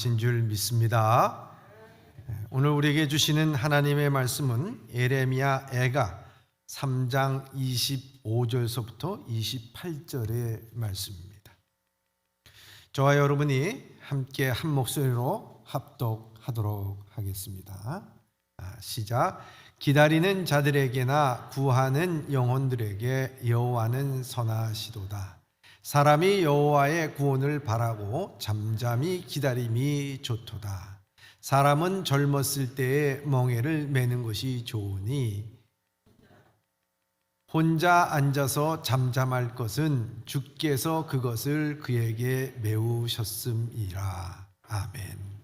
안녕하신 줄 믿습니다. 오늘 우리에게 주시는 하나님의 말씀은 예레미야 애가 3장 25절서부터 28절의 말씀입니다. 저와 여러분이 함께 한 목소리로 합독하도록 하겠습니다. 시작. 기다리는 자들에게나 구하는 영혼들에게 여호와는 선하시도다. 사람이 여호와의 구원을 바라고 잠잠히 기다림이 좋도다. 사람은 젊었을 때에 멍에를 매는 것이 좋으니 혼자 앉아서 잠잠할 것은 주께서 그것을 그에게 메우셨음이라. 아멘.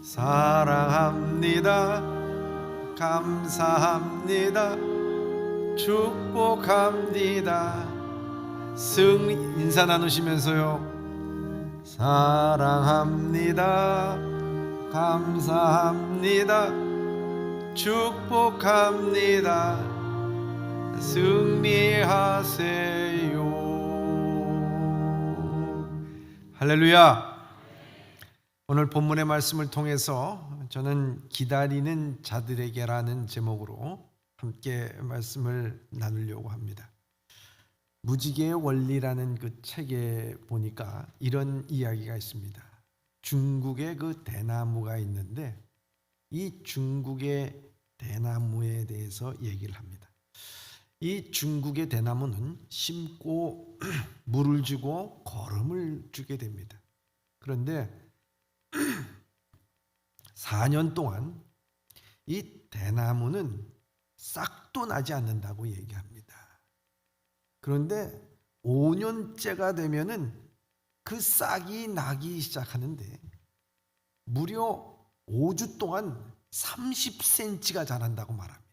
사랑합니다. 감사합니다. 축복합니다. 인사 나누시면서요. 사랑합니다. 감사합니다. 축복합니다. 승리하세요. 할렐루야. 오늘 본문의 말씀을 통해서 저는 기다리는 자들에게라는 제목으로 함께 말씀을 나누려고 합니다. 무지개의 원리라는 그 책에 보니까 이런 이야기가 있습니다. 중국에 그 대나무가 있는데 이 중국의 대나무에 대해서 얘기를 합니다. 이 중국의 대나무는 심고 물을 주고 거름을 주게 됩니다. 그런데 4년 동안 이 대나무는 싹도 나지 않는다고 얘기합니다. 그런데 5년째가 되면은 그 싹이 나기 시작하는데 무려 5주 동안 30cm가 자란다고 말합니다.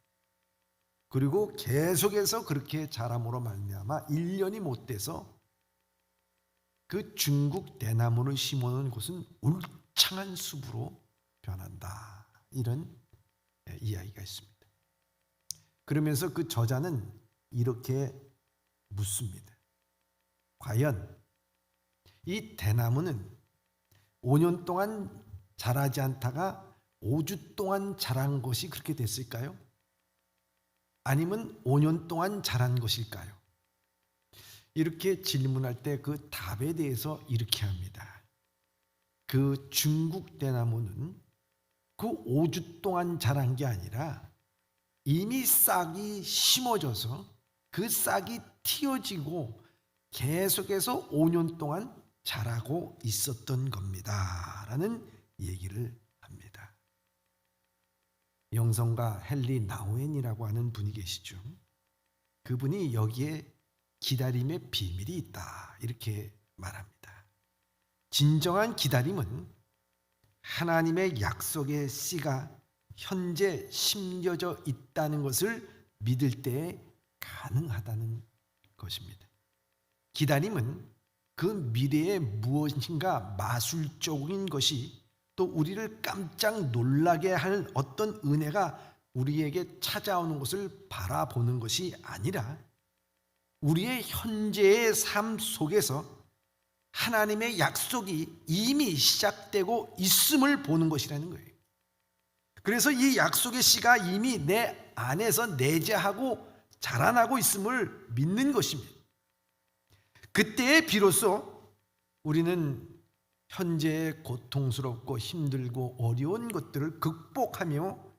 그리고 계속해서 그렇게 자람으로 말미암아 1년이 못 돼서 그 중국 대나무를 심어놓은 곳은 울창한 숲으로 변한다. 이런 이야기가 있습니다. 그러면서 그 저자는 이렇게 묻습니다. 과연 이 대나무는 5년 동안 자라지 않다가 5주 동안 자란 것이 그렇게 됐을까요? 아니면 5년 동안 자란 것일까요? 이렇게 질문할 때 그 답에 대해서 이렇게 합니다. 그 중국 대나무는 그 5주 동안 자란 게 아니라 이미 싹이 심어져서 그 싹이 틔어지고 계속해서 5년 동안 자라고 있었던 겁니다. 라는 얘기를 합니다. 영성가 헨리 나우엔이라고 하는 분이 계시죠. 그분이 여기에 기다림의 비밀이 있다. 이렇게 말합니다. 진정한 기다림은 하나님의 약속의 씨가 현재 심겨져 있다는 것을 믿을 때 가능하다는 것입니다. 기다림은 그 미래의 무엇인가 마술적인 것이 또 우리를 깜짝 놀라게 할 어떤 은혜가 우리에게 찾아오는 것을 바라보는 것이 아니라 우리의 현재의 삶 속에서 하나님의 약속이 이미 시작되고 있음을 보는 것이라는 거예요. 그래서 이 약속의 씨가 이미 내 안에서 내재하고 자라나고 있음을 믿는 것입니다. 그때에 비로소 우리는 현재의 고통스럽고 힘들고 어려운 것들을 극복하며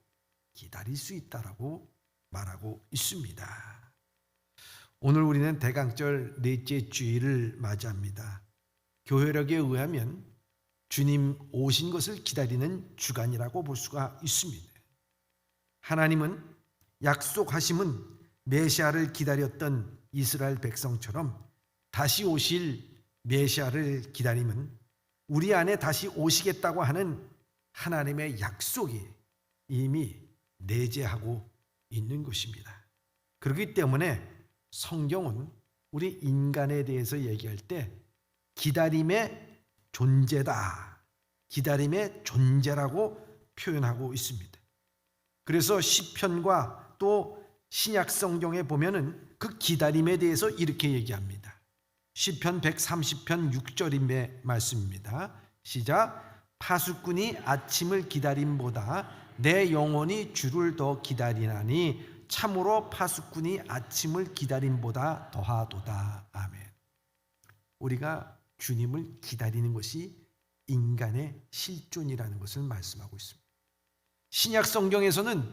기다릴 수 있다라고 말하고 있습니다. 오늘 우리는 대강절 넷째 주일을 맞이합니다. 교회력에 의하면 주님 오신 것을 기다리는 주간이라고 볼 수가 있습니다. 하나님은 약속하심은 메시아를 기다렸던 이스라엘 백성처럼 다시 오실 메시아를 기다림은 우리 안에 다시 오시겠다고 하는 하나님의 약속이 이미 내재하고 있는 것입니다. 그렇기 때문에 성경은 우리 인간에 대해서 얘기할 때 기다림의 존재다, 기다림의 존재라고 표현하고 있습니다. 그래서 시편과 또 신약 성경에 보면은 그 기다림에 대해서 이렇게 얘기합니다. 시편 130편 6절의 말씀입니다. 시작. 파수꾼이 아침을 기다림보다 내 영혼이 주를 더 기다리나니 참으로 파수꾼이 아침을 기다림보다 더하도다. 아멘. 우리가 주님을 기다리는 것이 인간의 실존이라는 것을 말씀하고 있습니다. 신약 성경에서는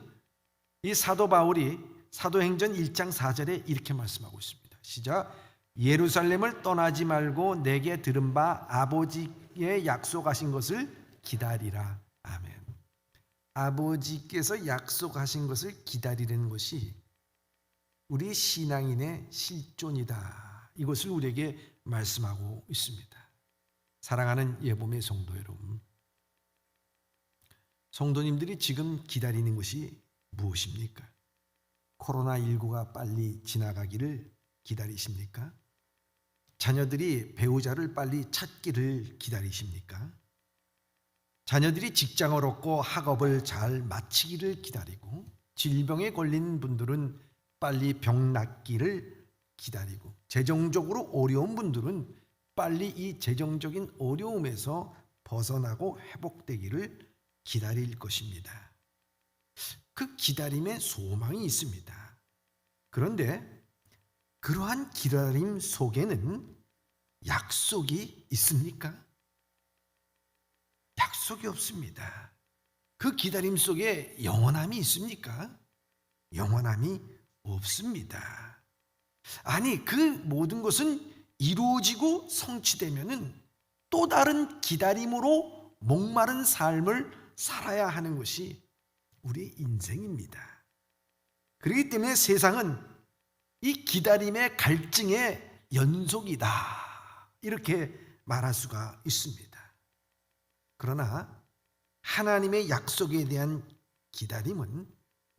이 사도 바울이 사도행전 1장 4절에 이렇게 말씀하고 있습니다. 시작. 예루살렘을 떠나지 말고 내게 들은 바 아버지의 약속하신 것을 기다리라. 아멘. 아버지께서 약속하신 것을 기다리는 것이 우리 신앙인의 실존이다. 이것을 우리에게 말씀하고 있습니다. 사랑하는 예봄의 성도 여러분, 성도님들이 지금 기다리는 것이 무엇입니까? 코로나19가 빨리 지나가기를 기다리십니까? 자녀들이 배우자를 빨리 찾기를 기다리십니까? 자녀들이 직장을 얻고 학업을 잘 마치기를 기다리고, 질병에 걸린 분들은 빨리 병 낫기를 기다리고, 재정적으로 어려운 분들은 빨리 이 재정적인 어려움에서 벗어나고 회복되기를 기다릴 것입니다. 그 기다림에 소망이 있습니다. 그런데 그러한 기다림 속에는 약속이 있습니까? 약속이 없습니다. 그 기다림 속에 영원함이 있습니까? 영원함이 없습니다. 아니, 그 모든 것은 이루어지고 성취되면은 또 다른 기다림으로 목마른 삶을 살아야 하는 것이 우리의 인생입니다. 그렇기 때문에 세상은 이 기다림의 갈증의 연속이다, 이렇게 말할 수가 있습니다. 그러나 하나님의 약속에 대한 기다림은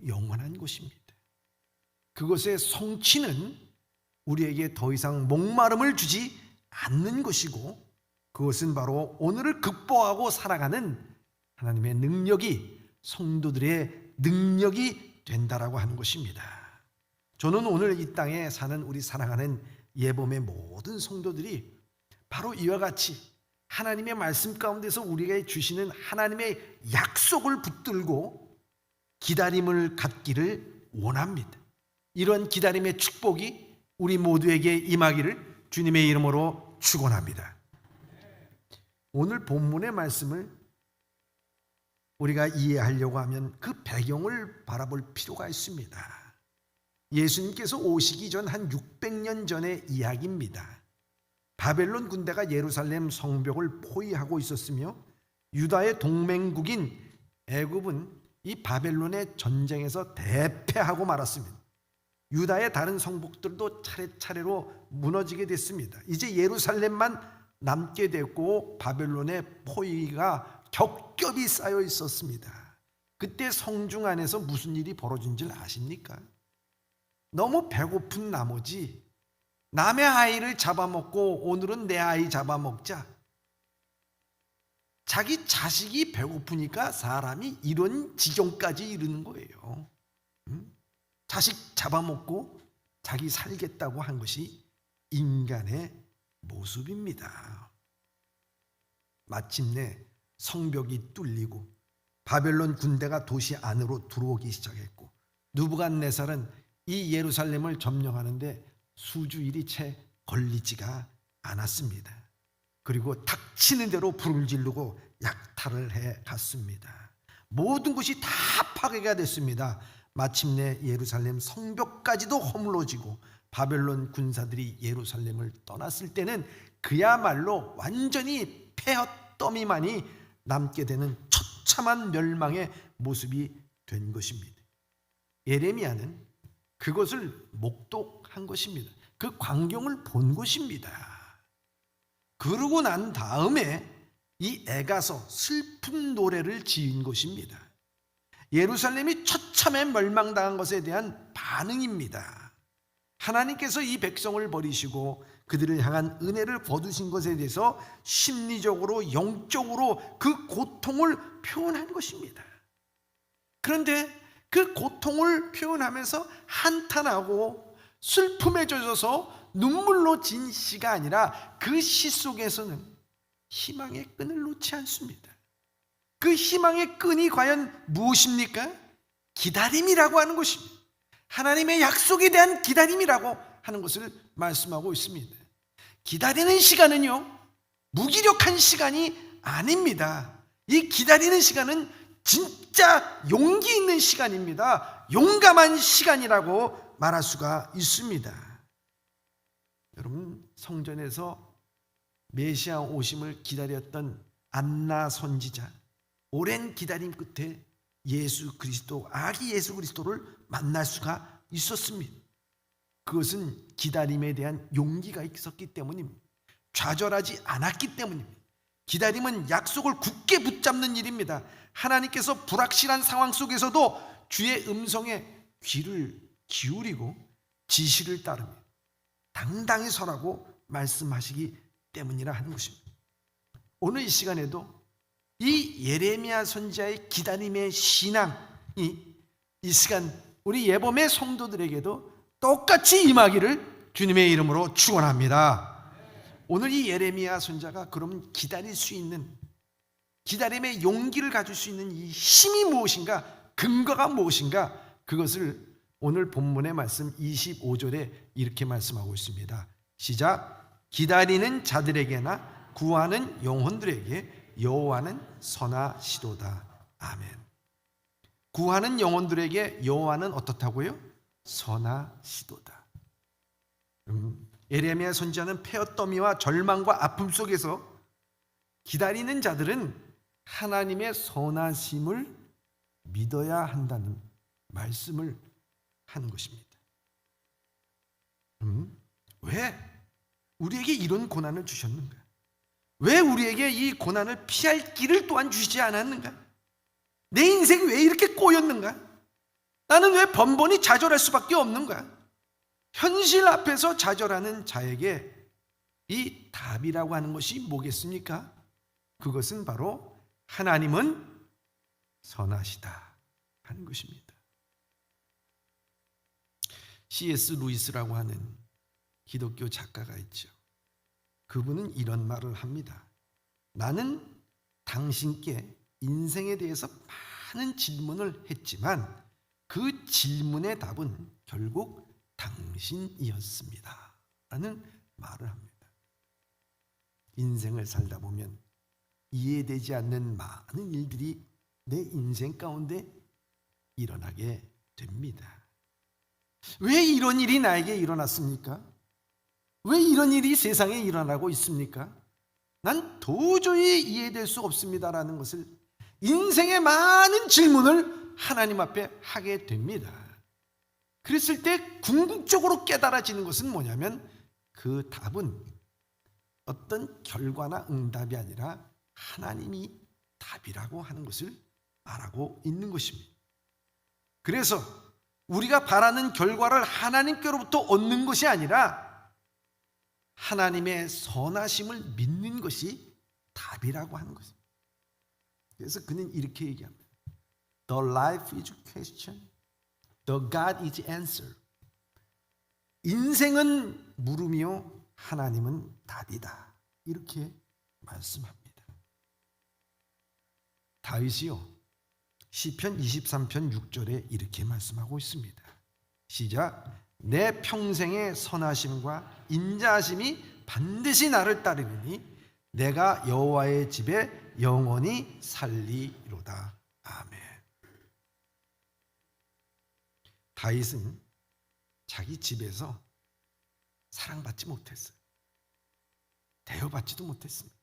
영원한 것입니다. 그것의 성취는 우리에게 더 이상 목마름을 주지 않는 것이고, 그것은 바로 오늘을 극복하고 살아가는 하나님의 능력이, 성도들의 능력이 된다라고 하는 것입니다. 저는 오늘 이 땅에 사는 우리 사랑하는 예봄의 모든 성도들이 바로 이와 같이 하나님의 말씀 가운데서 우리에게 주시는 하나님의 약속을 붙들고 기다림을 갖기를 원합니다. 이런 기다림의 축복이 우리 모두에게 임하기를 주님의 이름으로 축원합니다. 오늘 본문의 말씀을 우리가 이해하려고 하면 그 배경을 바라볼 필요가 있습니다. 예수님께서 오시기 전 한 600년 전의 이야기입니다. 바벨론 군대가 예루살렘 성벽을 포위하고 있었으며 유다의 동맹국인 애굽은 이 바벨론의 전쟁에서 대패하고 말았습니다. 유다의 다른 성북들도 차례차례로 무너지게 됐습니다. 이제 예루살렘만 남게 됐고 바벨론의 포위가 겹겹이 쌓여 있었습니다. 그때 성중 안에서 무슨 일이 벌어진 줄 아십니까? 너무 배고픈 나머지 남의 아이를 잡아먹고 오늘은 내 아이 잡아먹자. 자기 자식이 배고프니까 사람이 이런 지경까지 이르는 거예요. 자식 잡아먹고 자기 살겠다고 한 것이 인간의 모습입니다. 마침내 성벽이 뚫리고 바벨론 군대가 도시 안으로 들어오기 시작했고, 느부갓네살은 이 예루살렘을 점령하는데 수주일이 채 걸리지가 않았습니다. 그리고 닥치는 대로 불을 지르고 약탈을 해 갔습니다. 모든 것이 다 파괴가 됐습니다. 마침내 예루살렘 성벽까지도 허물어지고 바벨론 군사들이 예루살렘을 떠났을 때는 그야말로 완전히 폐허더미만이 남게 되는 처참한 멸망의 모습이 된 것입니다. 예레미야는 그것을 목독한 것입니다. 그 광경을 본 것입니다. 그러고 난 다음에 이 애가서 슬픈 노래를 지은 것입니다. 예루살렘이 처참에 멸망당한 것에 대한 반응입니다. 하나님께서 이 백성을 버리시고 그들을 향한 은혜를 거두신 것에 대해서 심리적으로, 영적으로 그 고통을 표현한 것입니다. 그런데 그 고통을 표현하면서 한탄하고 슬픔에 젖어서 눈물로 진 시가 아니라 그 시 속에서는 희망의 끈을 놓지 않습니다. 그 희망의 끈이 과연 무엇입니까? 기다림이라고 하는 것입니다. 하나님의 약속에 대한 기다림이라고 하는 것을 말씀하고 있습니다. 기다리는 시간은요, 무기력한 시간이 아닙니다. 이 기다리는 시간은 진짜 용기 있는 시간입니다. 용감한 시간이라고 말할 수가 있습니다. 여러분, 성전에서 메시아 오심을 기다렸던 안나 선지자, 오랜 기다림 끝에 예수 그리스도, 아기 예수 그리스도를 만날 수가 있었습니다. 그것은 기다림에 대한 용기가 있었기 때문입니다. 좌절하지 않았기 때문입니다. 기다림은 약속을 굳게 붙잡는 일입니다. 하나님께서 불확실한 상황 속에서도 주의 음성에 귀를 기울이고 지시를 따르며 당당히 서라고 말씀하시기 때문이라 하는 것입니다. 오늘 이 시간에도 이 예레미야 선지자의 기다림의 신앙이 이 시간 우리 예범의 성도들에게도 똑같이 임하기를 주님의 이름으로 축원합니다. 오늘 이 예레미야 선지자가 그럼 기다릴 수 있는, 기다림의 용기를 가질 수 있는 이 힘이 무엇인가, 근거가 무엇인가, 그것을 오늘 본문의 말씀 25절에 이렇게 말씀하고 있습니다. 시작. 기다리는 자들에게나 구하는 영혼들에게 여호와는 선하시도다. 아멘. 구하는 영혼들에게 여호와는 어떻다고요? 선하시도다. 예레미야 선지자는 폐어더미와 절망과 아픔 속에서 기다리는 자들은 하나님의 선하심을 믿어야 한다는 말씀을 하는 것입니다. 왜 우리에게 이런 고난을 주셨는가? 왜 우리에게 이 고난을 피할 길을 또한 주시지 않았는가? 내 인생이 왜 이렇게 꼬였는가? 나는 왜 번번이 좌절할 수밖에 없는가? 현실 앞에서 좌절하는 자에게 이 답이라고 하는 것이 뭐겠습니까? 그것은 바로 하나님은 선하시다 하는 것입니다. C.S. 루이스라고 하는 기독교 작가가 있죠. 그분은 이런 말을 합니다. 나는 당신께 인생에 대해서 많은 질문을 했지만 그 질문의 답은 결국 당신이었습니다 라는 말을 합니다. 인생을 살다 보면 이해되지 않는 많은 일들이 내 인생 가운데 일어나게 됩니다. 왜 이런 일이 나에게 일어났습니까? 왜 이런 일이 세상에 일어나고 있습니까? 난 도저히 이해될 수 없습니다라는 것을, 인생의 많은 질문을 하나님 앞에 하게 됩니다. 그랬을 때 궁극적으로 깨달아지는 것은 뭐냐면 그 답은 어떤 결과나 응답이 아니라 하나님이 답이라고 하는 것을 말하고 있는 것입니다. 그래서 우리가 바라는 결과를 하나님께로부터 얻는 것이 아니라 하나님의 선하심을 믿는 것이 답이라고 하는 것입니다. 그래서 그는 이렇게 얘기합니다. The life is question, the God is answer. 인생은 물음이요 하나님은 답이다. 이렇게 말씀합니다. 다윗이요 시편 23편 6절에 이렇게 말씀하고 있습니다. 시작. 내 평생의 선하심과 인자하심이 반드시 나를 따르리니 내가 여호와의 집에 영원히 살리로다. 아멘. 다윗은 자기 집에서 사랑받지 못했어요. 대우받지도 못했습니다.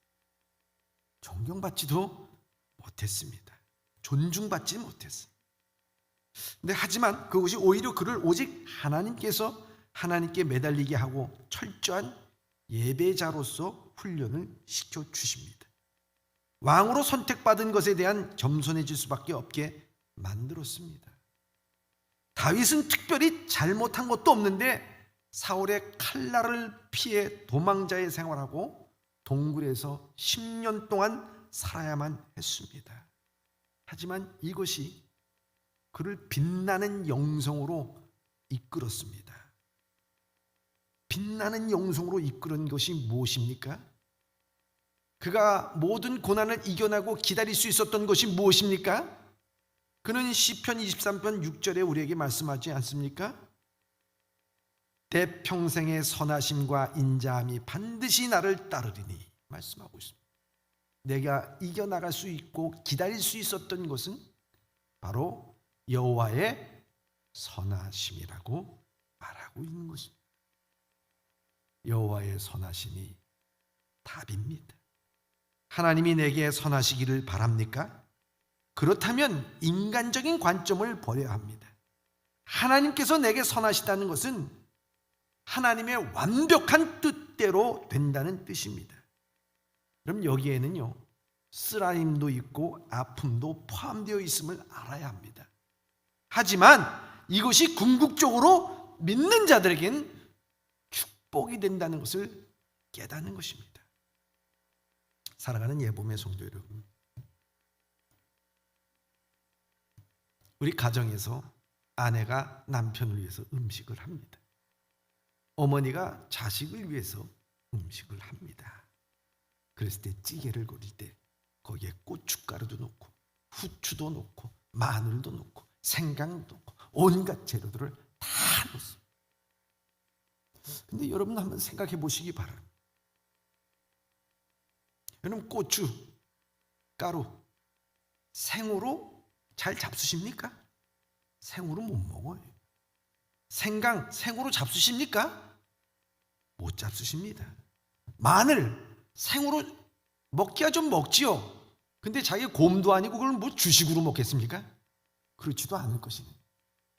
존경받지도 못했습니다. 존중받지 못했어요. 근데 하지만 그것이 오히려 그를 오직 하나님께 매달리게 하고 철저한 예배자로서 훈련을 시켜주십니다. 왕으로 선택받은 것에 대한 겸손해질 수밖에 없게 만들었습니다. 다윗은 특별히 잘못한 것도 없는데 사울의 칼날을 피해 도망자의 생활하고 동굴에서 10년 동안 살아야만 했습니다. 하지만 이것이 그를 빛나는 영성으로 이끌었습니다. 빛나는 영성으로 이끄는 것이 무엇입니까? 그가 모든 고난을 이겨내고 기다릴 수 있었던 것이 무엇입니까? 그는 시편 23편 6절에 우리에게 말씀하지 않습니까? 대평생의 선하심과 인자함이 반드시 나를 따르리니 말씀하고 있습니다. 내가 이겨나갈 수 있고 기다릴 수 있었던 것은 바로 여호와의 선하심이라고 말하고 있는 것입니다. 여호와의 선하심이 답입니다. 하나님이 내게 선하시기를 바랍니까? 그렇다면 인간적인 관점을 버려야 합니다. 하나님께서 내게 선하시다는 것은 하나님의 완벽한 뜻대로 된다는 뜻입니다. 그럼 여기에는요, 쓰라림도 있고 아픔도 포함되어 있음을 알아야 합니다. 하지만 이것이 궁극적으로 믿는 자들에겐 축복이 된다는 것을 깨닫는 것입니다. 사랑하는 예복의 성도 여러분, 우리 가정에서 아내가 남편을 위해서 음식을 합니다. 어머니가 자식을 위해서 음식을 합니다. 그랬을 때 찌개를 끓일 때 거기에 고춧가루도 넣고 후추도 넣고 마늘도 넣고 생강도 넣고 온갖 재료들을 다 넣습니다. 근데 여러분 한번 생각해 보시기 바랍니다. 여러분 고추, 가루 생으로 잘 잡수십니까? 생으로 못 먹어요. 생강 생으로 잡수십니까? 못 잡수십니다. 마늘 생으로 먹기야 좀 먹지요. 근데 자기 곰도 아니고 그걸 뭐 주식으로 먹겠습니까? 그렇지도 않을 것이네.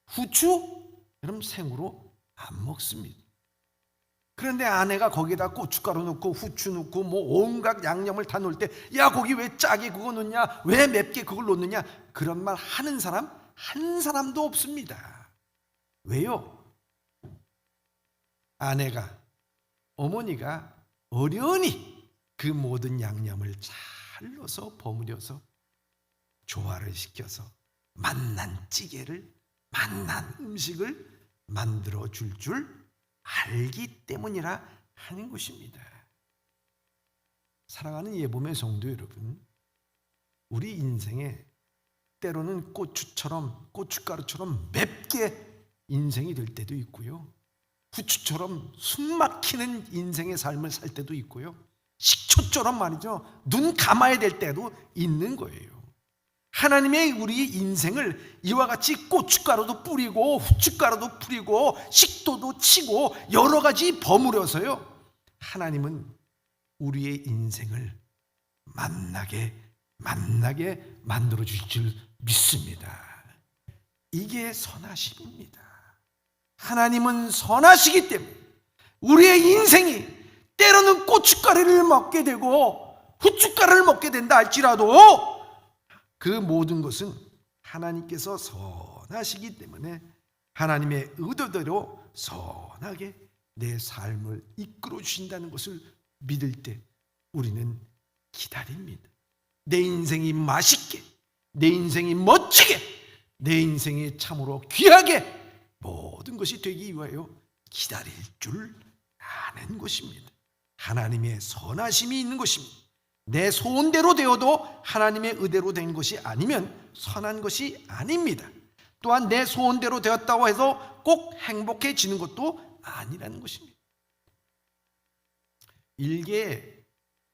후추 여러분 생으로 안 먹습니다. 그런데 아내가 거기에다 고춧가루 넣고 후추 넣고 뭐 온갖 양념을 다 넣을 때 야 거기 왜 짜게 그거 넣냐, 왜 맵게 그걸 넣느냐, 그런 말 하는 사람 한 사람도 없습니다. 왜요? 아내가, 어머니가 어련히 그 모든 양념을 잘 넣어서 버무려서 조화를 시켜서 맛난 찌개를, 맛난 음식을 만들어 줄 알기 때문이라 하는 것입니다. 사랑하는 예복의 성도 여러분, 우리 인생에 때로는 고추처럼, 고춧가루처럼 맵게 인생이 될 때도 있고요, 후추처럼 숨 막히는 인생의 삶을 살 때도 있고요, 식초처럼 말이죠, 눈 감아야 될 때도 있는 거예요. 하나님의 우리 인생을 이와 같이 고춧가루도 뿌리고 후춧가루도 뿌리고 식도도 치고 여러 가지 버무려서요, 하나님은 우리의 인생을 만나게 만들어 주실 줄 믿습니다. 이게 선하심입니다. 하나님은 선하시기 때문에 우리의 인생이 때로는 고춧가루를 먹게 되고 후춧가루를 먹게 된다 할지라도 그 모든 것은 하나님께서 선하시기 때문에 하나님의 의도대로 선하게 내 삶을 이끌어 주신다는 것을 믿을 때 우리는 기다립니다. 내 인생이 맛있게, 내 인생이 멋지게, 내 인생이 참으로 귀하게 모든 것이 되기 위하여 기다릴 줄 아는 것입니다. 하나님의 선하심이 있는 것입니다. 내 소원대로 되어도 하나님의 의대로 된 것이 아니면 선한 것이 아닙니다. 또한 내 소원대로 되었다고 해서 꼭 행복해지는 것도 아니라는 것입니다. 일개의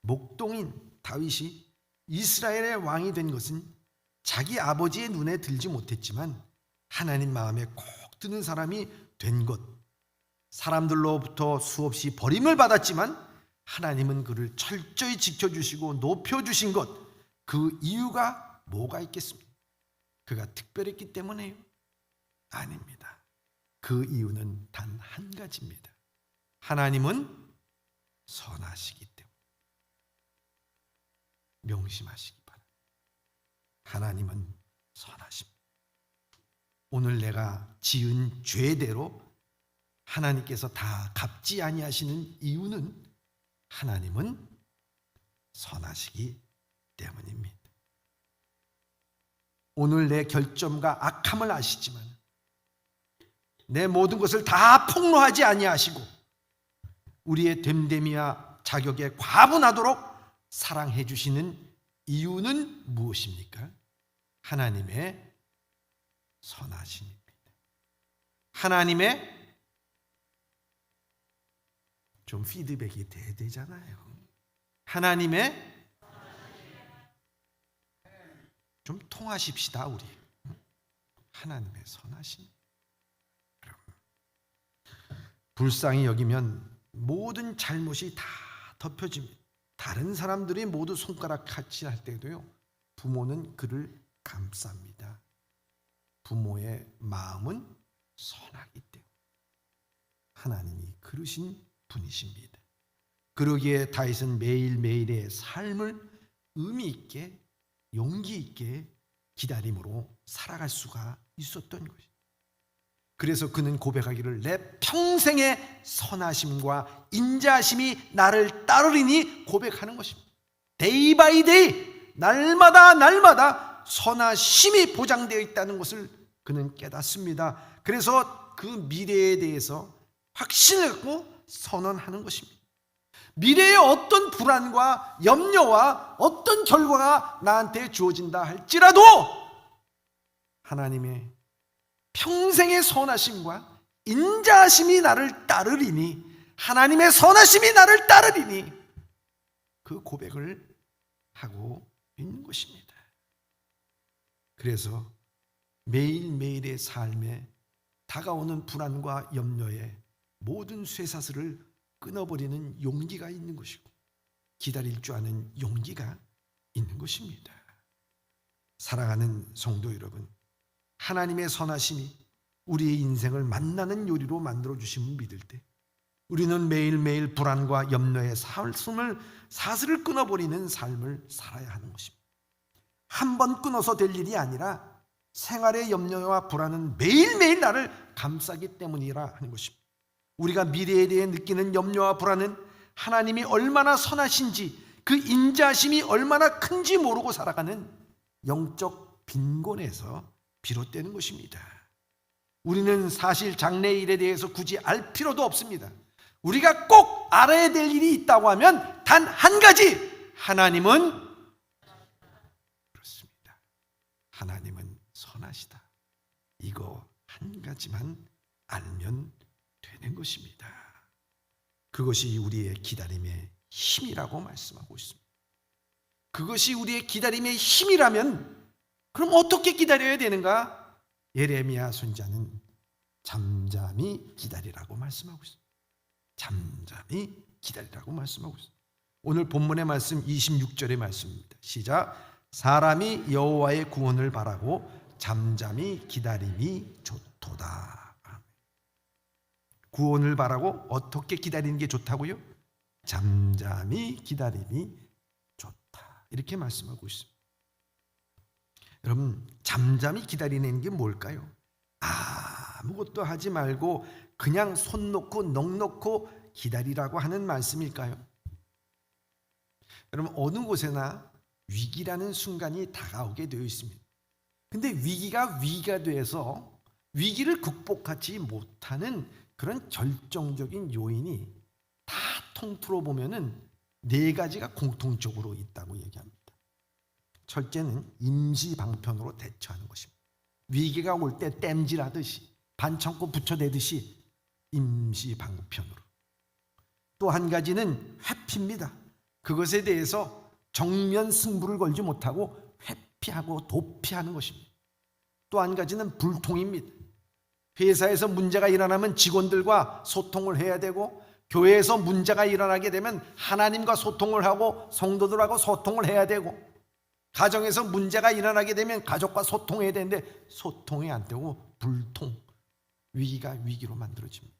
목동인 다윗이 이스라엘의 왕이 된 것은 자기 아버지의 눈에 들지 못했지만 하나님 마음에 콕 드는 사람이 된 것, 사람들로부터 수없이 버림을 받았지만 하나님은 그를 철저히 지켜주시고 높여주신 것, 그 이유가 뭐가 있겠습니까? 그가 특별했기 때문에요? 아닙니다. 그 이유는 단 한 가지입니다. 하나님은 선하시기 때문에. 명심하시기 바랍니다. 하나님은 선하십니다. 오늘 내가 지은 죄대로 하나님께서 다 갚지 아니하시는 이유는 하나님은 선하시기 때문입니다. 오늘 내 결점과 악함을 아시지만 내 모든 것을 다 폭로하지 아니하시고 우리의 됨됨이와 자격에 과분하도록 사랑해 주시는 이유는 무엇입니까? 하나님의 선하심입니다. 하나님의 좀 피드백이 돼야 되잖아요. 하나님의 좀 통하십시다 우리. 하나님의 선하심. 불쌍히 여기면 모든 잘못이 다 덮여집니다. 다른 사람들이 모두 손가락 같이 할 때도요, 부모는 그를 감쌉니다. 부모의 마음은 선하기 때문에 하나님이 그러신 분이십니다. 그러기에 다윗은 매일매일의 삶을 의미 있게 용기 있게 기다림으로 살아갈 수가 있었던 것이죠. 그래서 그는 고백하기를 내 평생의 선하심과 인자하심이 나를 따르리니 고백하는 것입니다. 데이 바이 데이, 날마다 날마다 선하심이 보장되어 있다는 것을 그는 깨닫습니다. 그래서 그 미래에 대해서 확신을 갖고 선언하는 것입니다. 미래의 어떤 불안과 염려와 어떤 결과가 나한테 주어진다 할지라도 하나님의 평생의 선하심과 인자하심이 나를 따르리니, 하나님의 선하심이 나를 따르리니, 그 고백을 하고 있는 것입니다. 그래서 매일매일의 삶에 다가오는 불안과 염려에 모든 쇠사슬을 끊어버리는 용기가 있는 것이고, 기다릴 줄 아는 용기가 있는 것입니다. 사랑하는 성도 여러분, 하나님의 선하심이 우리의 인생을 만나는 요리로 만들어주심을 믿을 때 우리는 매일매일 불안과 염려의 사슬을 끊어버리는 삶을 살아야 하는 것입니다. 한 번 끊어서 될 일이 아니라 생활의 염려와 불안은 매일매일 나를 감싸기 때문이라 하는 것입니다. 우리가 미래에 대해 느끼는 염려와 불안은 하나님이 얼마나 선하신지, 그 인자심이 얼마나 큰지 모르고 살아가는 영적 빈곤에서 비롯되는 것입니다. 우리는 사실 장래일에 대해서 굳이 알 필요도 없습니다. 우리가 꼭 알아야 될 일이 있다고 하면 단 한 가지, 하나님은 그렇습니다. 하나님은 선하시다. 이거 한 가지만 알면 되는 것입니다. 그것이 우리의 기다림의 힘이라고 말씀하고 있습니다. 그것이 우리의 기다림의 힘이라면 그럼 어떻게 기다려야 되는가? 예레미야 선지자는 잠잠히 기다리라고 말씀하고 있습니다. 잠잠히 기다리라고 말씀하고 있습니다. 오늘 본문의 말씀 26절의 말씀입니다. 시작. 사람이 여호와의 구원을 바라고 잠잠히 기다림이 좋도다. 구원을 바라고 어떻게 기다리는 게 좋다고요? 잠잠히 기다림이 좋다. 이렇게 말씀하고 있습니다. 여러분, 잠잠히 기다리는 게 뭘까요? 아무것도 하지 말고 그냥 손 놓고 넋 놓고 기다리라고 하는 말씀일까요? 여러분, 어느 곳에나 위기라는 순간이 다가오게 되어 있습니다. 근데 위기가 돼서 위기를 극복하지 못하는 그런 결정적인 요인이 다 통틀어 보면은 네 가지가 공통적으로 있다고 얘기합니다. 첫째는 임시 방편으로 대처하는 것입니다. 위기가 올 때 땜질하듯이 반창고 붙여대듯이 임시 방편으로. 또 한 가지는 회피입니다. 그것에 대해서 정면 승부를 걸지 못하고 회피하고 도피하는 것입니다. 또 한 가지는 불통입니다. 회사에서 문제가 일어나면 직원들과 소통을 해야 되고, 교회에서 문제가 일어나게 되면 하나님과 소통을 하고 성도들하고 소통을 해야 되고, 가정에서 문제가 일어나게 되면 가족과 소통해야 되는데 소통이 안 되고 불통, 위기가 위기로 만들어집니다.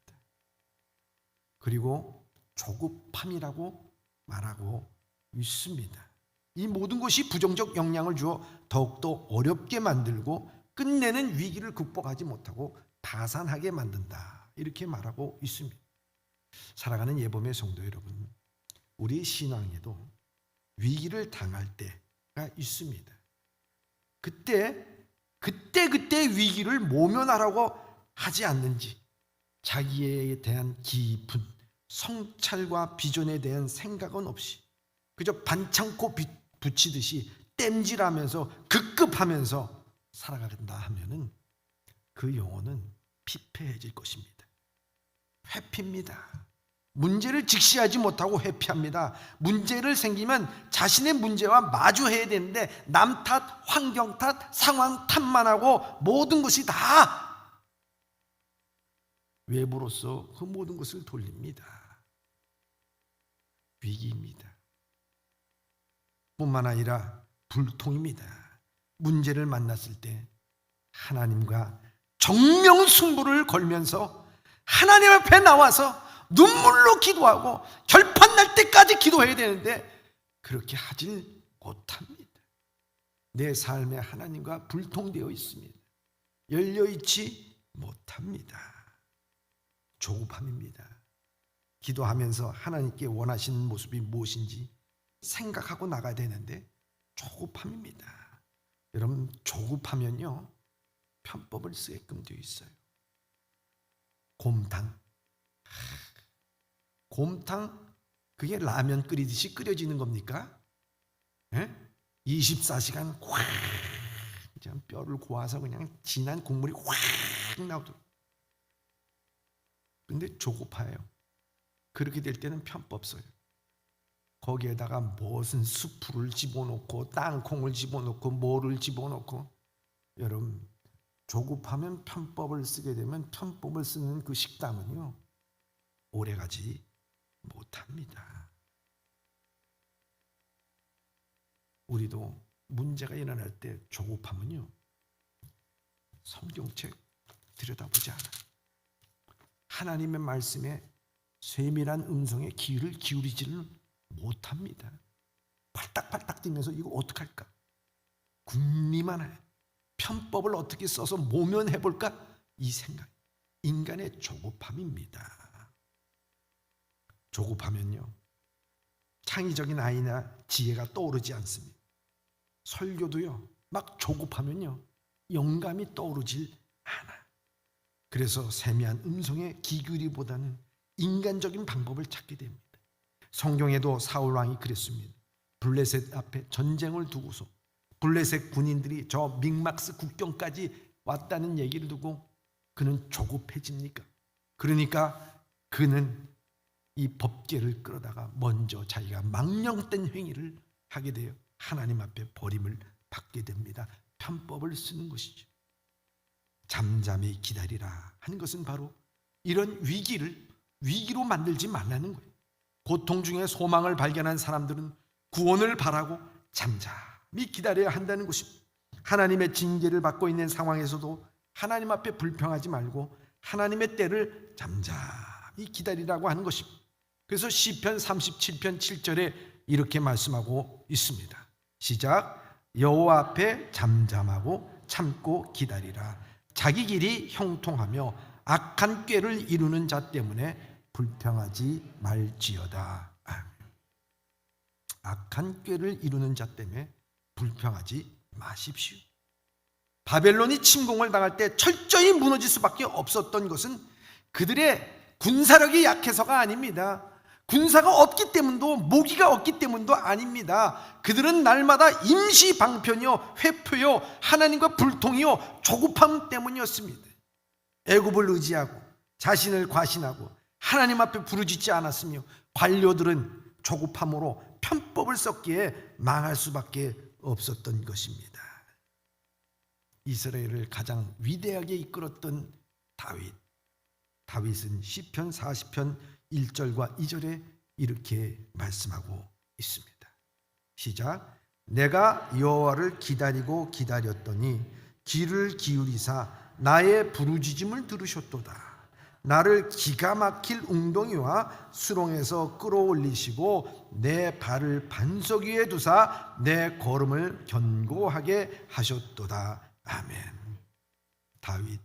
그리고 조급함이라고 말하고 있습니다. 이 모든 것이 부정적 영향을 주어 더욱더 어렵게 만들고 끝내는 위기를 극복하지 못하고 파산하게 만든다. 이렇게 말하고 있습니다. 사랑하는 예범의 성도 여러분, 우리 신앙에도 위기를 당할 때가 있습니다. 그때 위기를 모면하라고 하지 않는지 자기에 대한 깊은 성찰과 비전에 대한 생각은 없이 그저 반창고 붙이듯이 땜질하면서 급급하면서 살아간다 하면은 그 영혼은 피폐해질 것입니다. 회피입니다. 문제를 직시하지 못하고 회피합니다. 문제를 생기면 자신의 문제와 마주해야 되는데 남 탓, 환경 탓, 상황 탓만 하고 모든 것이 다 외부로서 그 모든 것을 돌립니다. 위기입니다. 뿐만 아니라 불통입니다. 문제를 만났을 때 하나님과 정명승부를 걸면서 하나님 앞에 나와서 눈물로 기도하고 결판 날 때까지 기도해야 되는데 그렇게 하질 못합니다. 내 삶에 하나님과 불통되어 있습니다. 열려있지 못합니다. 조급함입니다. 기도하면서 하나님께 원하시는 모습이 무엇인지 생각하고 나가야 되는데 조급함입니다. 여러분, 조급하면요 편법을 쓰게끔 되어 있어요. 곰탕, 그게 라면 끓이듯이 끓여지는 겁니까? 24시간 확 뼈를 고아서 그냥 진한 국물이 확 나오도록. 근데 조급해요. 그렇게 될 때는 편법 써요. 거기에다가 무슨 수프를 집어넣고 땅콩을 집어넣고 뭐를 집어넣고. 여러분, 조급하면 편법을 쓰게 되면 편법을 쓰는 그 식당은요 오래가지 못합니다. 우리도 문제가 일어날 때 조급하면요 성경책 들여다보지 않아요. 하나님의 말씀에 세밀한 음성에 귀를 기울이지는 못합니다. 팔딱팔딱 뛰면서 이거 어떡할까? 궁리만 해요. 편법을 어떻게 써서 모면해볼까? 이 생각, 인간의 조급함입니다. 조급하면요 창의적인 아이나 지혜가 떠오르지 않습니다. 설교도요 막 조급하면요 영감이 떠오르질 않아. 그래서 세미한 음성의 기울이보다는 인간적인 방법을 찾게 됩니다. 성경에도 사울 왕이 그랬습니다. 블레셋 앞에 전쟁을 두고서 블레셋 군인들이 저 믹막스 국경까지 왔다는 얘기를 두고 그는 조급해집니까? 그러니까 그는 이 법궤를 끌어다가 먼저 자기가 망령된 행위를 하게 되어 하나님 앞에 버림을 받게 됩니다. 편법을 쓰는 것이죠. 잠잠히 기다리라 하는 것은 바로 이런 위기로 만들지 말라는 거예요. 고통 중에 소망을 발견한 사람들은 구원을 바라고 잠잠히 기다려야 한다는 것입니다. 하나님의 징계를 받고 있는 상황에서도 하나님 앞에 불평하지 말고 하나님의 때를 잠잠히 기다리라고 하는 것입니다. 그래서 시편 37편 7절에 이렇게 말씀하고 있습니다. 시작. 여호와 앞에 잠잠하고 참고 기다리라. 자기 길이 형통하며 악한 꾀를 이루는 자 때문에 불평하지 말지어다. 악한 꾀를 이루는 자 때문에 불평하지 마십시오. 바벨론이 침공을 당할 때 철저히 무너질 수밖에 없었던 것은 그들의 군사력이 약해서가 아닙니다. 군사가 없기 때문도 모기가 없기 때문도 아닙니다. 그들은 날마다 임시 방편이요 회표요 하나님과 불통이요 조급함 때문이었습니다. 애굽을 의지하고 자신을 과신하고 하나님 앞에 부르짖지 않았으며 관료들은 조급함으로 편법을 썼기에 망할 수밖에 없었던 것입니다. 이스라엘을 가장 위대하게 이끌었던 다윗은 시편 40편 1절과 2절에 이렇게 말씀하고 있습니다. 시작. 내가 여호와를 기다리고 기다렸더니 귀를 기울이사 나의 부르짖음을 들으셨도다. 나를 기가 막힐 웅덩이와 수렁에서 끌어올리시고 내 발을 반석 위에 두사 내 걸음을 견고하게 하셨도다. 아멘. 다윗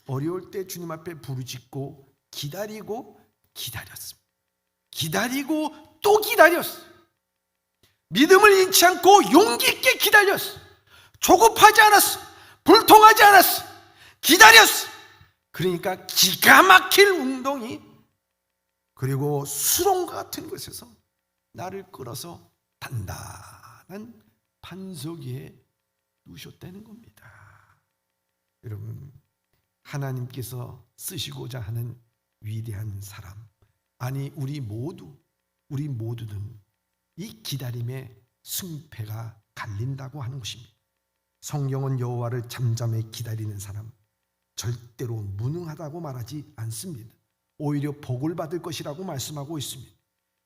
어려울 때 주님 앞에 부르짖고 기다리고 기다렸습니다. 기다리고 또 기다렸어요. 믿음을 잃지 않고 용기 있게 기다렸어요. 조급하지 않았어요. 불통하지 않았어요. 기다렸어요. 그러니까 기가 막힐 웅덩이 그리고 수렁과 같은 곳에서 나를 끌어서 단단한 반석 위에 누셨다는 겁니다. 여러분, 하나님께서 쓰시고자 하는 위대한 사람, 아니 우리 모두는 이 기다림의 승패가 갈린다고 하는 것입니다. 성경은 여호와를 잠잠히 기다리는 사람 절대로 무능하다고 말하지 않습니다. 오히려 복을 받을 것이라고 말씀하고 있습니다.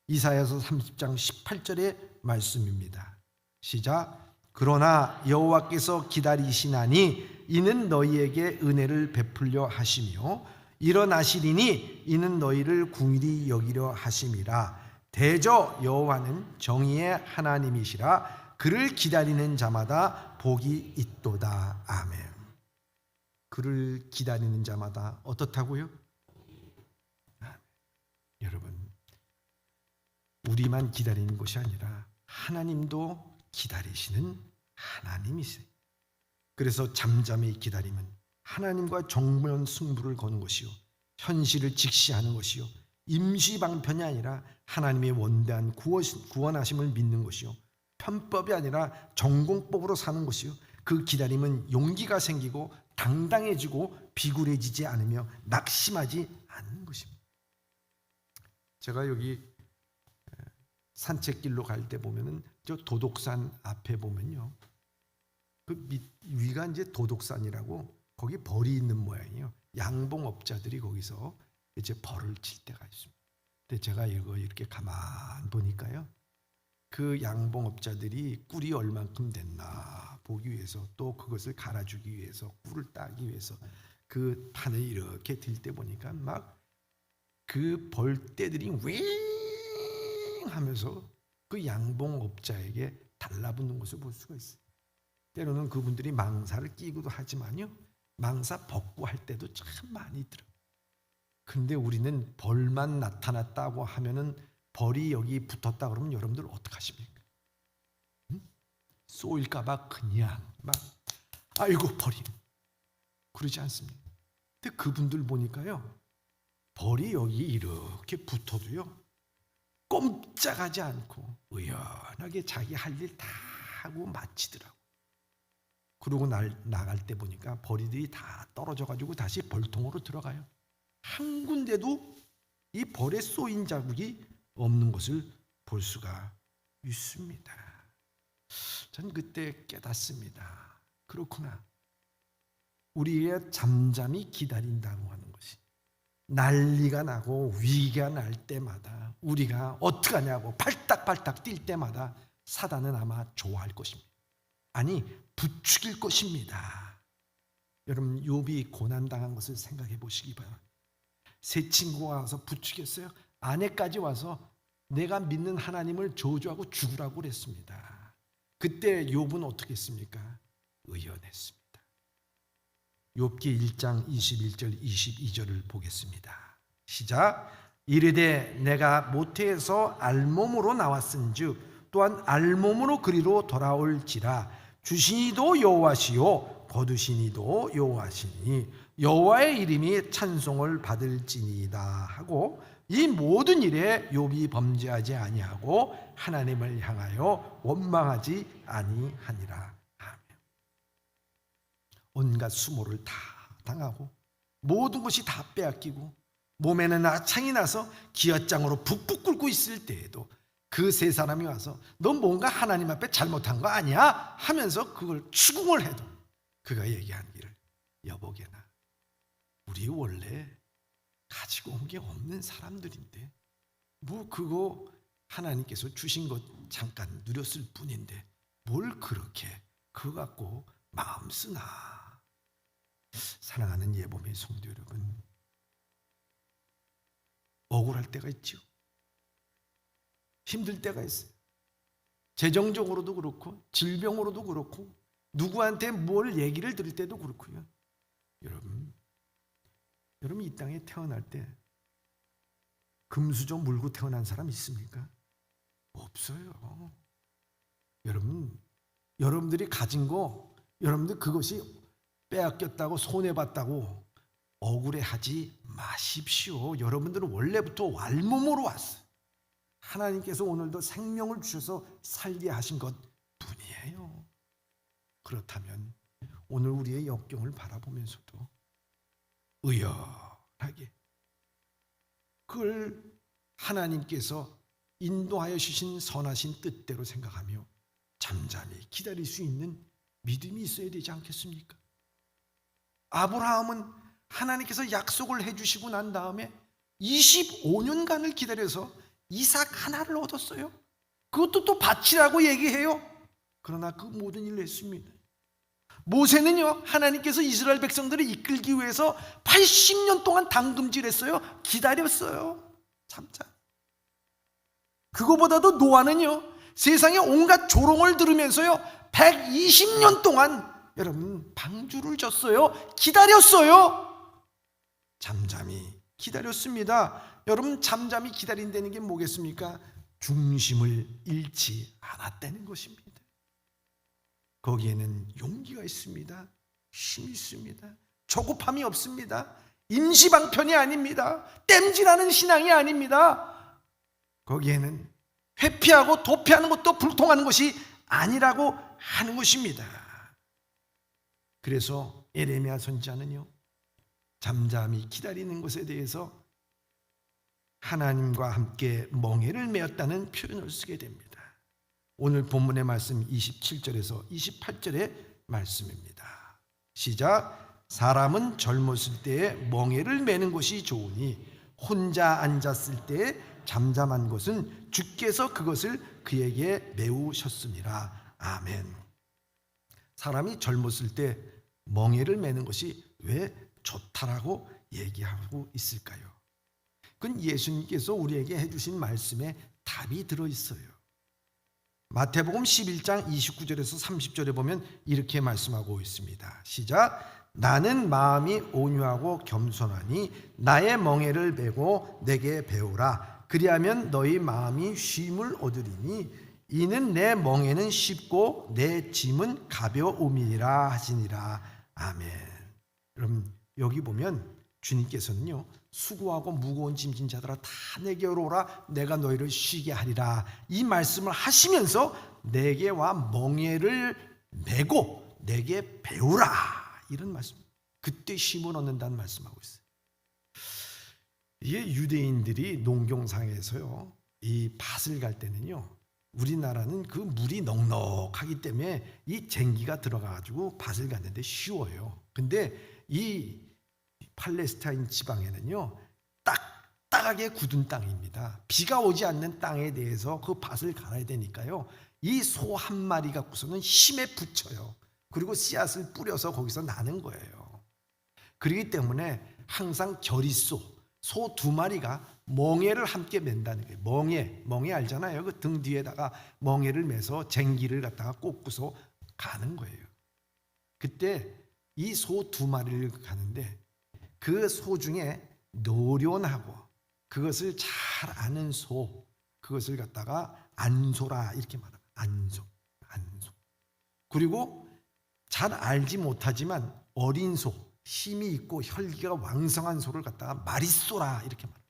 이사야서 30장 18절의 말씀입니다. 시작. 그러나 여호와께서 기다리시나니 이는 너희에게 은혜를 베풀려 하시며 일어나시리니 이는 너희를 궁일이 여기려 하심이라. 대저 여호와는 정의의 하나님이시라. 그를 기다리는 자마다 복이 있도다. 아멘. 그를 기다리는 자마다 어떻다고요? 아멘. 여러분, 우리만 기다리는 것이 아니라 하나님도 기다리시는 하나님이세요. 그래서 잠잠히 기다림은 하나님과 정면 승부를 거는 것이요, 현실을 직시하는 것이요, 임시방편이 아니라 하나님의 원대한 구원하심을 믿는 것이요, 편법이 아니라 전공법으로 사는 것이요, 그 기다림은 용기가 생기고 당당해지고 비굴해지지 않으며 낙심하지 않는 것입니다. 제가 여기 산책길로 갈 때 보면은 저 도독산 앞에 보면요, 그 위가 이제 도독산이라고 거기 벌이 있는 모양이에요. 양봉업자들이 거기서 이제 벌을 칠 때가 있습니다. 근데 제가 이거 이렇게 가만 보니까요, 그 양봉업자들이 꿀이 얼만큼 됐나 보기 위해서, 또 그것을 갈아주기 위해서, 꿀을 따기 위해서 그 판을 이렇게 들 때 보니까 막 그 벌떼들이 윙 하면서 그 양봉업자에게 달라붙는 것을 볼 수가 있어요. 때로는 그분들이 망사를 끼고도 하지만요, 망사 벗고 할 때도 참 많이 들어요. 근데 우리는 벌만 나타났다고 하면은 벌이 여기 붙었다 그러면 여러분들 어떡하십니까? 쏘일까봐 그냥 막 아이고 벌이 그러지 않습니다. 근데 그분들 보니까요, 벌이 여기 이렇게 붙어도요 꼼짝하지 않고 의연하게 자기 할 일 다 하고 마치더라고. 그러고 나갈 때 보니까 벌이들이 다 떨어져 가지고 다시 벌통으로 들어가요. 한 군데도 이 벌에 쏘인 자국이 없는 것을 볼 수가 있습니다. 전 그때 깨닫습니다. 그렇구나. 우리의 잠잠히 기다린다고 하는 것이 난리가 나고 위기가 날 때마다 우리가 어떡하냐고 팔딱팔딱 뛸 때마다 사단은 아마 좋아할 것입니다. 아니, 부추길 것입니다. 여러분, 욥이 고난당한 것을 생각해 보시기 바랍니다. 세 친구가 와서 부추겼어요. 아내까지 와서 내가 믿는 하나님을 저주하고 죽으라고 그랬습니다. 그때 욥은 어떻게 했습니까? 의연했습니다. 욥기 1장 21절 22절을 보겠습니다. 시작. 이르되 내가 모태에서 알몸으로 나왔은즉 또한 알몸으로 그리로 돌아올지라. 주시니도 여호와시요 거두시니도 여호와시니 여호와의 이름이 찬송을 받을지니이다 하고, 이 모든 일에 욥이 범죄하지 아니하고 하나님을 향하여 원망하지 아니하니라. 온갖 수모를 다 당하고 모든 것이 다 빼앗기고 몸에는 아창이 나서 기엇장으로 북북 끓고 있을 때에도 그 세 사람이 와서 너 뭔가 하나님 앞에 잘못한 거 아니야? 하면서 그걸 추궁을 해도 그가 얘기한 길을, 여보게나 우리 원래 가지고 온 게 없는 사람들인데 뭐 그거 하나님께서 주신 것 잠깐 누렸을 뿐인데 뭘 그렇게 그거 갖고 마음 쓰나. 사랑하는 예범의 성도 여러분, 억울할 때가 있죠. 힘들 때가 있어요. 재정적으로도 그렇고 질병으로도 그렇고 누구한테 뭘 얘기를 들을 때도 그렇고요. 여러분 이 땅에 태어날 때 금수저 물고 태어난 사람 있습니까? 없어요. 여러분들이 가진 거, 여러분들 그것이 빼앗겼다고 손해봤다고 억울해하지 마십시오. 여러분들은 원래부터 왈몸으로 왔어요. 하나님께서 오늘도 생명을 주셔서 살게 하신 것 뿐이에요. 그렇다면 오늘 우리의 역경을 바라보면서도 의연하게 그걸 하나님께서 인도하여 주신 선하신 뜻대로 생각하며 잠잠히 기다릴 수 있는 믿음이 있어야 되지 않겠습니까? 아브라함은 하나님께서 약속을 해주시고 난 다음에 25년간을 기다려서 이삭 하나를 얻었어요. 그것도 또 바치라고 얘기해요. 그러나 그 모든 일을 했습니다. 모세는요, 하나님께서 이스라엘 백성들을 이끌기 위해서 80년 동안 당금질했어요. 기다렸어요. 참자. 그거보다도 노아는요, 세상의 온갖 조롱을 들으면서요 120년 동안 여러분 방주를 졌어요. 기다렸어요. 잠잠히 기다렸습니다. 여러분, 잠잠히 기다린다는 게 뭐겠습니까? 중심을 잃지 않았다는 것입니다. 거기에는 용기가 있습니다. 힘이 있습니다. 조급함이 없습니다. 임시방편이 아닙니다. 땜질하는 신앙이 아닙니다. 거기에는 회피하고 도피하는 것도 불통하는 것이 아니라고 하는 것입니다. 그래서 예레미야 선지자는요, 잠잠히 기다리는 것에 대해서 하나님과 함께 멍에를 메었다는 표현을 쓰게 됩니다. 오늘 본문의 말씀 27절에서 28절의 말씀입니다. 시작. 사람은 젊었을 때에 멍에를 메는 것이 좋으니 혼자 앉았을 때에 잠잠한 것은 주께서 그것을 그에게 메우셨음이라. 아멘. 사람이 젊었을 때 멍에를 메는 것이 왜 좋다라고 얘기하고 있을까요? 그건 예수님께서 우리에게 해주신 말씀에 답이 들어있어요. 마태복음 11장 29절에서 30절에 보면 이렇게 말씀하고 있습니다. 시작. 나는 마음이 온유하고 겸손하니 나의 멍에를 메고 내게 배우라. 그리하면 너희 마음이 쉼을 얻으리니 이는 내 멍에는 쉽고 내 짐은 가벼움이라 하시니라. 아멘. 여러분, 여기 보면 주님께서는요, 수고하고 무거운 짐진 자들아 다 내게로 오라. 내가 너희를 쉬게 하리라. 이 말씀을 하시면서 내게 와 멍에를 메고 내게 배우라. 이런 말씀. 그때 쉼을 얻는다는 말씀하고 있어요. 이게 유대인들이 농경상에서요, 이 밭을 갈 때는요, 우리나라는 그 물이 넉넉하기 때문에 이 쟁기가 들어가가지고 밭을 갔는데 쉬워요. 근데 이 팔레스타인 지방에는요, 딱딱하게 굳은 땅입니다. 비가 오지 않는 땅에 대해서 그 밭을 갈아야 되니까요, 이 소 한 마리 갖고서는 힘에 붙여요. 그리고 씨앗을 뿌려서 거기서 나는 거예요. 그렇기 때문에 항상 겨리소, 소 2마리가 멍에를 함께 맨다는 거예요. 멍에 알잖아요. 그 등 뒤에다가 멍에를 매서 쟁기를 갖다가 꽂고서 가는 거예요. 그때 이 소 2마리를 가는데 그 소 중에 노련하고 그것을 잘 아는 소, 그것을 갖다가 안소라 이렇게 말합니다. 안소. 그리고 잘 알지 못하지만 어린 소, 힘이 있고 혈기가 왕성한 소를 갖다가 마리소라 이렇게 말합니다.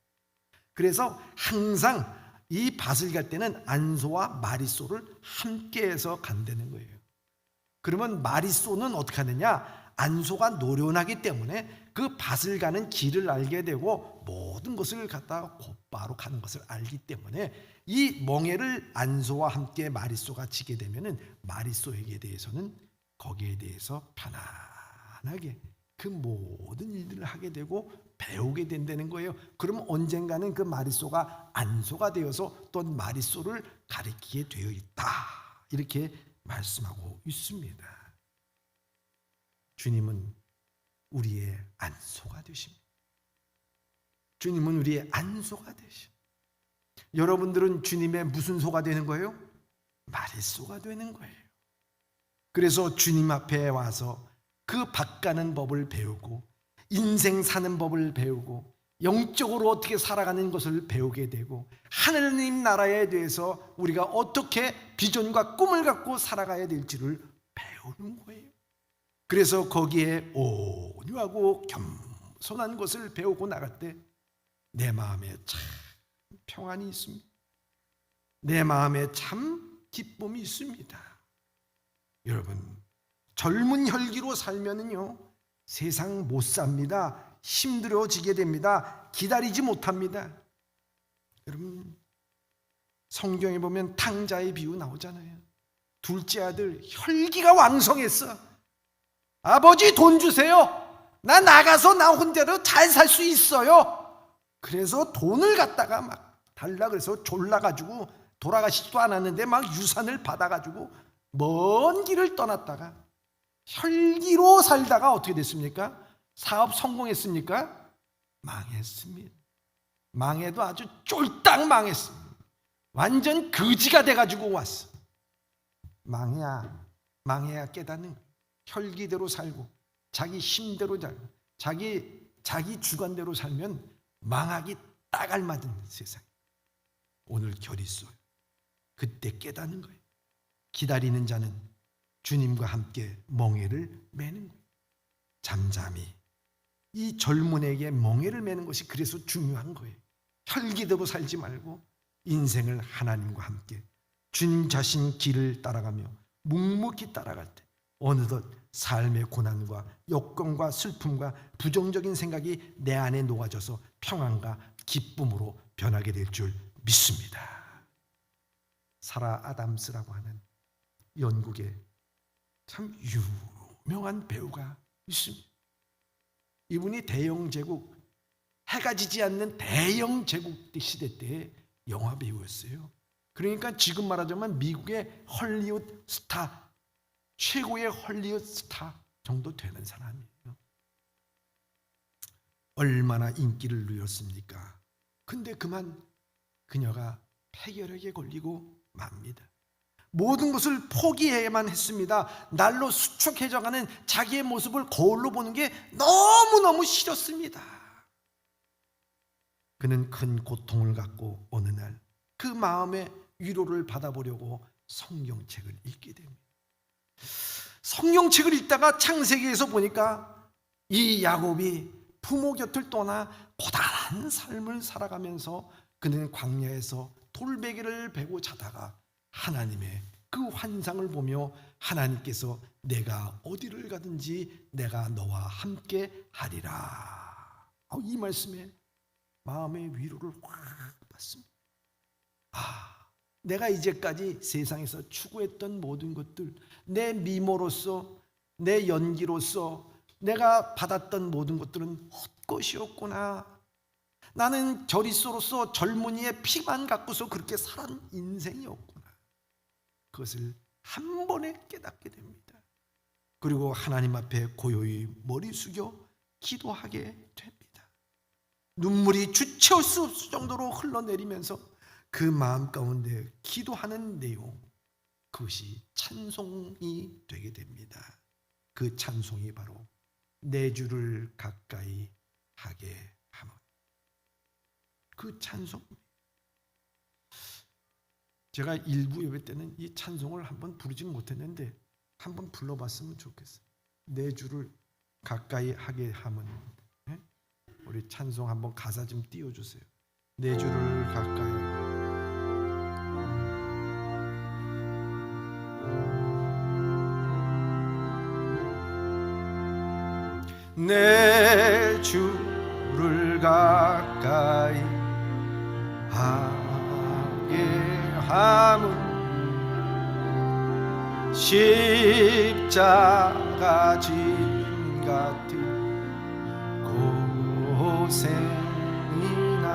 그래서 항상 이 밭을 갈 때는 안소와 마리소를 함께해서 간다는 거예요. 그러면 마리소는 어떻게 하느냐? 안소가 노련하기 때문에 그 밭을 가는 길을 알게 되고 모든 것을 갖다가 곧바로 가는 것을 알기 때문에 이 멍에를 안소와 함께 마리소가 지게 되면은 마리소에게 대해서는 거기에 대해서 편안하게 그 모든 일들을 하게 되고 배우게 된다는 거예요. 그럼 언젠가는 그 마리소가 안소가 되어서 또 마리소를 가리키게 되어 있다. 이렇게 말씀하고 있습니다. 주님은 우리의 안소가 되십니다. 주님은 우리의 안소가 되십니다. 여러분들은 주님의 무슨 소가 되는 거예요? 마리소가 되는 거예요. 그래서 주님 앞에 와서 그 밭 가는 법을 배우고 인생 사는 법을 배우고 영적으로 어떻게 살아가는 것을 배우게 되고 하느님 나라에 대해서 우리가 어떻게 비전과 꿈을 갖고 살아가야 될지를 배우는 거예요. 그래서 거기에 온유하고 선한 것을 배우고 나갈 때 내 마음에 참 평안이 있습니다. 내 마음에 참 기쁨이 있습니다. 여러분, 젊은 혈기로 살면은요 세상 못 삽니다. 힘들어지게 됩니다. 기다리지 못합니다. 여러분, 성경에 보면 탕자의 비유 나오잖아요. 둘째 아들 혈기가 왕성했어. 아버지 돈 주세요. 나 나가서 나 혼자로 잘 살 수 있어요. 그래서 돈을 갖다가 막 달라 그래서 졸라가지고 돌아가시지도 않았는데 막 유산을 받아가지고 먼 길을 떠났다가 혈기로 살다가 어떻게 됐습니까? 사업 성공했습니까? 망했습니다. 망해도 아주 쫄딱 망했습니다. 완전 거지가 돼가지고 왔어. 망해야 깨닫는 거예요. 혈기대로 살고 자기 힘대로 살고 자기 주관대로 살면 망하기 딱 알맞은 세상. 오늘 결이 쏘요. 그때 깨닫는 거예요. 기다리는 자는 주님과 함께 멍에를 매는 거예요. 잠잠히 이 젊은에게 멍에를 매는 것이 그래서 중요한 거예요. 혈기대로 살지 말고 인생을 하나님과 함께 주님 자신 길을 따라가며 묵묵히 따라갈 때 어느덧 삶의 고난과 역경과 슬픔과 부정적인 생각이 내 안에 녹아져서 평안과 기쁨으로 변하게 될 줄 믿습니다. 사라 아담스라고 하는 영국의 참 유명한 배우가 있습니다. 이분이 대영 제국, 해가 지지 않는 대영 제국 시대 때 영화 배우였어요. 그러니까 지금 말하자면 미국의 헐리우드 스타, 최고의 헐리우드 스타 정도 되는 사람이에요. 얼마나 인기를 누렸습니까? 근데 그만 그녀가 폐결핵에 걸리고 맙니다. 모든 것을 포기해야만 했습니다. 날로 수축해져가는 자기의 모습을 거울로 보는 게 너무너무 싫었습니다. 그는 큰 고통을 갖고 어느 날 그 마음의 위로를 받아보려고 성경책을 읽게 됩니다. 성경책을 읽다가 창세기에서 보니까 이 야곱이 부모 곁을 떠나 고단한 삶을 살아가면서 그는 광야에서 돌베개를 베고 자다가 하나님의 그 환상을 보며 하나님께서 내가 어디를 가든지 내가 너와 함께 하리라. 이 말씀에 마음의 위로를 확 받습니다. 내가 이제까지 세상에서 추구했던 모든 것들, 내 미모로서, 내 연기로서 내가 받았던 모든 것들은 헛것이었구나. 나는 저리스로서 젊은이의 피만 갖고서 그렇게 살은 인생이었구나. 그것을 한 번에 깨닫게 됩니다. 그리고 하나님 앞에 고요히 머리 숙여 기도하게 됩니다. 눈물이 주체할 수 없을 정도로 흘러내리면서 그 마음 가운데 기도하는 내용, 그것이 찬송이 되게 됩니다. 그 찬송이 바로 내 주를 가까이 하게 하면, 그 찬송. 제가 일부 예배 때는 이 찬송을 한번 부르지는 못했는데 한번 불러봤으면 좋겠어요. 내 주를 가까이 하게 하면. 우리 찬송 한번 가사 좀 띄워주세요. 내 주를 가까이. 내 주를 가까이 하게 함은 십자가 짐 같은 고생이나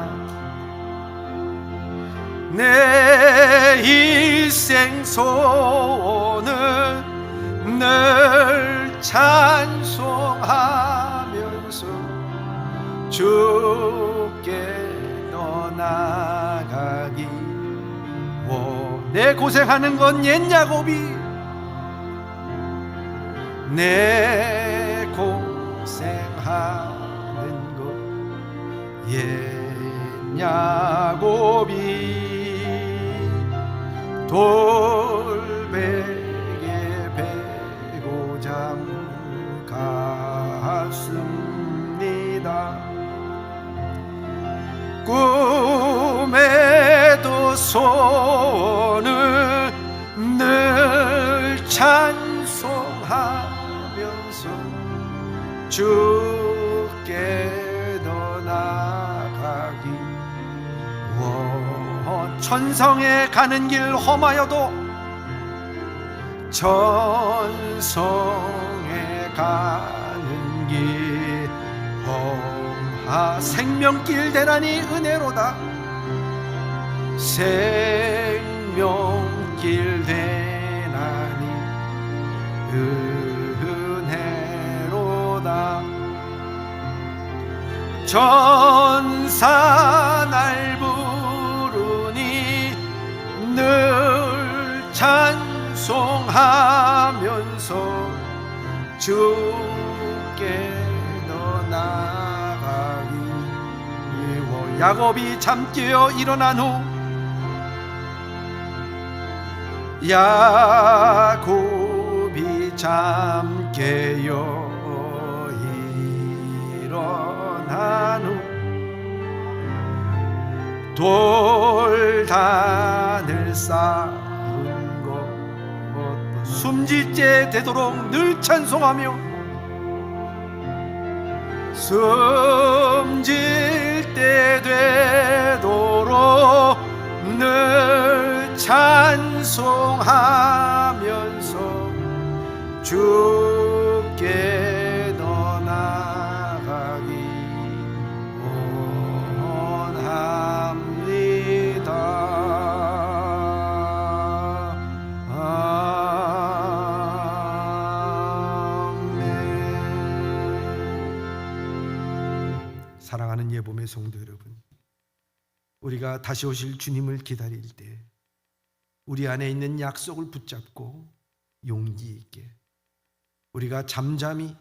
내 일생 소원은 늘 찬송하면서 주께 떠나가기 내 고생하는 건 옛 야곱이 내 고생하는 것 옛 야곱이 돌베개 베고 잠갔습니다. 어둠에도 손을 늘 찬송하면서 주께 더 나아가기 원. 천성에 가는 길 험하여도 천성에 가는 길 험하 생명길 대란이 은혜로다. 생명길 대란이 은혜로다. 전사 날 부르니 늘 찬송하면서 주께 더 나아가기 위워. 야곱이 잠 깨어 일어난 후 야곱이 잠 깨어 일어난 후 돌단을 쌓은 것 숨질 때 되도록 늘 찬송하며 숨질 때 되도록 늘 찬송하면서 주께 더 나아가기 원합니다. 아멘. 사랑하는 예봄의 성도 여러분, 우리가 다시 오실 주님을 기다릴 때 우리 안에 있는 약속을 붙잡고 용기 있게 우리가 잠잠히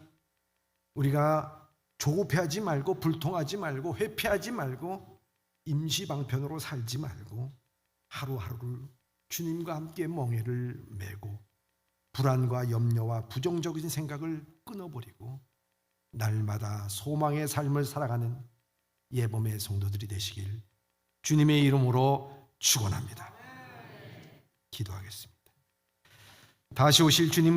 우리가 조급해하지 말고 불통하지 말고 회피하지 말고 임시방편으로 살지 말고 하루하루를 주님과 함께 멍에를 메고 불안과 염려와 부정적인 생각을 끊어버리고 날마다 소망의 삶을 살아가는 예봄의 성도들이 되시길 주님의 이름으로 축원합니다. 기도하겠습니다. 다시 오실 주님을